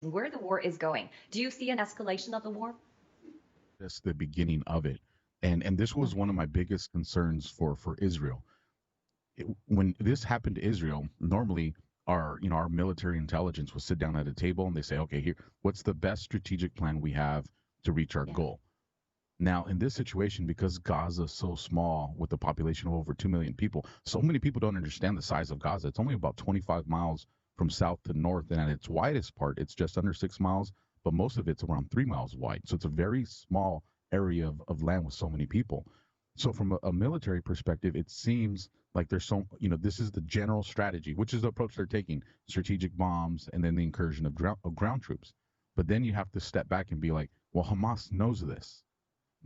where the war is going. Do you see an escalation of the war? That's the beginning of it. And this was one of my biggest concerns for Israel. When this happened to Israel, normally our military intelligence will sit down at a table and they say, okay, here, what's the best strategic plan we have to reach our Yeah. goal? Now, in this situation, because Gaza is so small with a population of over 2 million people, so many people don't understand the size of Gaza. It's only about 25 miles from south to north. And at its widest part, it's just under 6 miles, but most of it's around 3 miles wide. So it's a very small area of land with so many people. So from a military perspective, it seems like there's this is the general strategy, which is the approach they're taking: strategic bombs and then the incursion of ground troops. But then you have to step back and be like, well, Hamas knows this.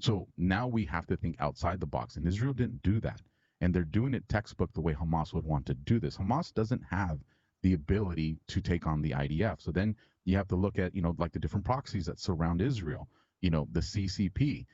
So now we have to think outside the box. And Israel didn't do that. And they're doing it textbook the way Hamas would want to do this. Hamas doesn't have the ability to take on the IDF. So then you have to look at, like the different proxies that surround Israel, the CCP.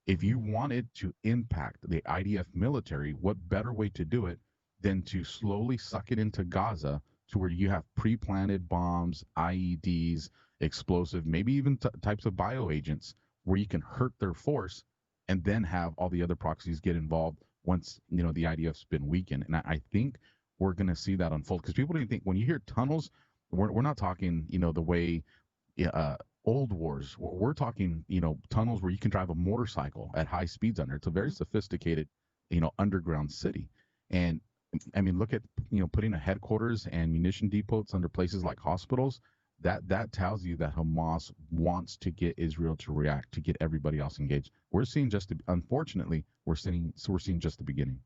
If you wanted to impact the IDF military, what better way to do it than to slowly suck it into Gaza to where you have pre-planted bombs, IEDs, explosive, maybe even types of bioagents where you can hurt their force and then have all the other proxies get involved once, the IDF's been weakened. And I think we're going to see that unfold because people don't think when you hear tunnels, we're not talking, the way old wars. We're talking, tunnels where you can drive a motorcycle at high speeds under. It's a very sophisticated, underground city. And I mean, look at, putting a headquarters and munition depots under places like hospitals. That tells you that Hamas wants to get Israel to react, to get everybody else engaged. We're seeing unfortunately, we're seeing just the beginning.